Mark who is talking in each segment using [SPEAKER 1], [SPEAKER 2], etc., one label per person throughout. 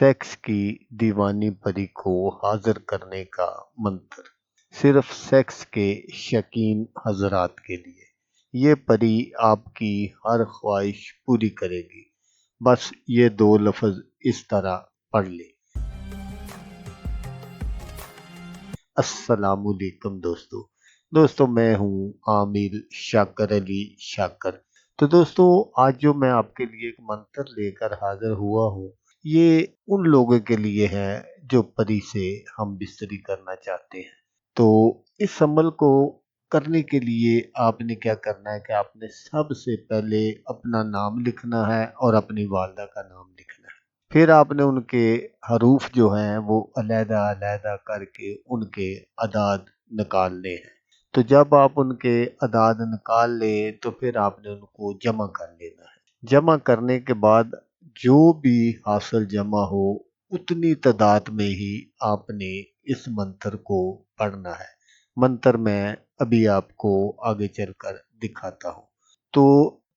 [SPEAKER 1] Sex की दीवानी परी को हाजिर करने का मंत्र सिर्फ सेक्स के शौकीन हजरात के लिए। ये परी आपकी हर ख्वाहिश पूरी करेगी। बस ये दो लफ्ज इस तरह पढ़ ले। अस्सलामुअलैकुम दोस्तों मैं हूँ आमिर शाकर अली शाकर। तो दोस्तों आज जो मैं आपके लिए एक मंत्र लेकर हाजिर हुआ हूँ, ये उन लोगों के लिए है जो परी से हम बिस्तरी करना चाहते हैं। तो इस अमल को करने के लिए आपने क्या करना है कि आपने सबसे पहले अपना नाम लिखना है और अपनी वालदा का नाम लिखना है। फिर आपने उनके हरूफ जो हैं वो अलहदा अलहदा करके उनके अदाद निकालने हैं। तो जब आप उनके अदाद निकाल लें तो फिर आपने उनको जमा कर लेना है। जमा करने के बाद जो भी हासिल जमा हो उतनी तादाद में ही आपने इस मंत्र को पढ़ना है। मंत्र मैं अभी आपको आगे चलकर दिखाता हूँ। तो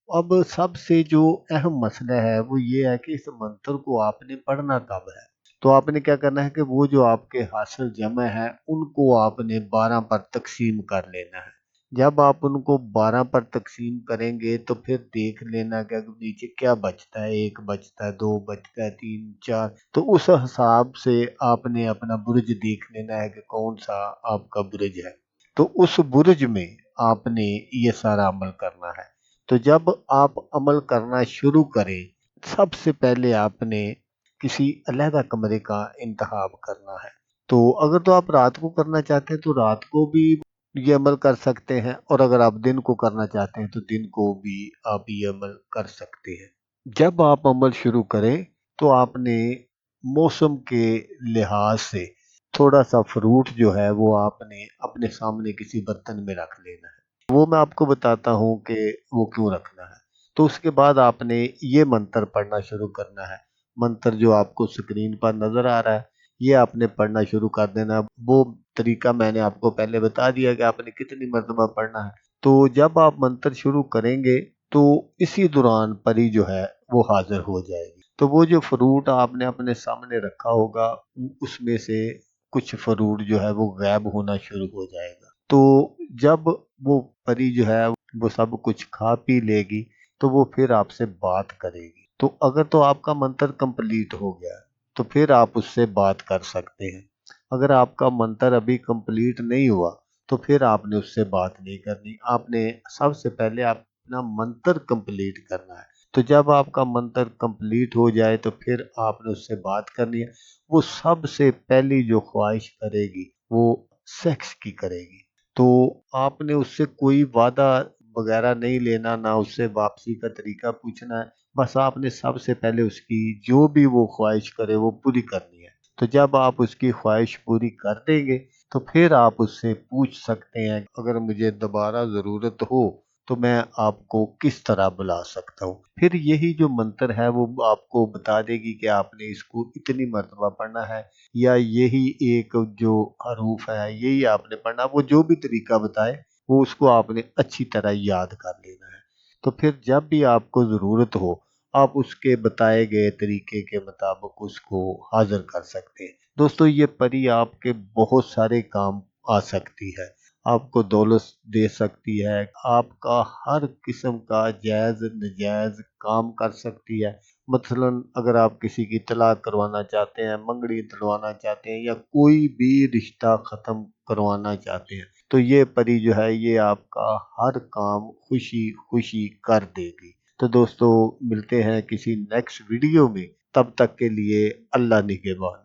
[SPEAKER 1] अब सबसे जो अहम मसला है वो ये है कि इस मंत्र को आपने पढ़ना कब है। तो आपने क्या करना है कि वो जो आपके हासिल जमा है उनको आपने 12 पर तकसीम कर लेना है। जब आप उनको 12 पर तकसीम करेंगे तो फिर देख लेना कि नीचे क्या बचता है, एक बचता है, दो बचता है, तीन, चार। तो उस हिसाब से आपने अपना बुर्ज देख लेना है कि कौन सा आपका बुर्ज है। तो उस बुर्ज में आपने ये सारा अमल करना है। तो जब आप अमल करना शुरू करें, सबसे पहले आपने किसी अलहदा कमरे का इंतखाब करना है। तो अगर तो आप रात को करना चाहते हैं तो रात को भी ये अमल कर सकते हैं, और अगर आप दिन को करना चाहते हैं तो दिन को भी आप ये अमल कर सकते हैं। जब आप अमल शुरू करें तो आपने मौसम के लिहाज से थोड़ा सा फ्रूट जो है वो आपने अपने सामने किसी बर्तन में रख लेना है। वो मैं आपको बताता हूँ कि वो क्यों रखना है। तो उसके बाद आपने ये मंत्र पढ़ना शुरू करना है। मंत्र जो आपको स्क्रीन पर नजर आ रहा है ये आपने पढ़ना शुरू कर देना। वो तरीका मैंने आपको पहले बता दिया कि आपने कितनी मरतबा पढ़ना है। तो जब आप मंत्र शुरू करेंगे तो इसी दौरान परी जो है वो हाजिर हो जाएगी। तो वो जो फ्रूट आपने अपने सामने रखा होगा उसमें से कुछ फ्रूट जो है वो गायब होना शुरू हो जाएगा। तो जब वो परी जो है वो सब कुछ खा पी लेगी तो वो फिर आपसे बात करेगी। तो अगर तो आपका मंत्र कंप्लीट हो गया तो फिर आप उससे बात कर सकते हैं। अगर आपका मंत्र अभी कंप्लीट नहीं हुआ तो फिर आपने उससे बात नहीं करनी। आपने सबसे पहले अपना मंत्र कंप्लीट करना है। तो जब आपका मंत्र कंप्लीट हो जाए तो फिर आपने उससे बात करनी है। वो सबसे पहली जो ख्वाहिश करेगी वो सेक्स की करेगी। तो आपने उससे कोई वादा वगैरह नहीं लेना, ना उससे वापसी का तरीका पूछना है। बस आपने सबसे पहले उसकी जो भी वो ख्वाहिश करे वो पूरी करनी है। तो जब आप उसकी ख्वाहिश पूरी कर देंगे तो फिर आप उससे पूछ सकते हैं अगर मुझे दोबारा ज़रूरत हो तो मैं आपको किस तरह बुला सकता हूँ। फिर यही जो मंत्र है वो आपको बता देगी कि आपने इसको इतनी मर्तबा पढ़ना है या यही एक जो हरूफ है यही आपने पढ़ना। वो जो भी तरीका बताए वो उसको आपने अच्छी तरह याद कर लेना है। तो फिर जब भी आपको ज़रूरत हो आप उसके बताए गए तरीके के मुताबिक उसको हाजिर कर सकते हैं। दोस्तों ये परी आपके बहुत सारे काम आ सकती है। आपको दौलत दे सकती है, आपका हर किस्म का जायज़ नजायज़ काम कर सकती है। मसलन अगर आप किसी की तलाक करवाना चाहते हैं, मंगनी तुड़वाना चाहते हैं या कोई भी रिश्ता ख़त्म करवाना चाहते हैं तो ये परी जो है ये आपका हर काम खुशी खुशी कर देगी। तो दोस्तों मिलते हैं किसी नेक्स्ट वीडियो में, तब तक के लिए अल्लाह निगहबान।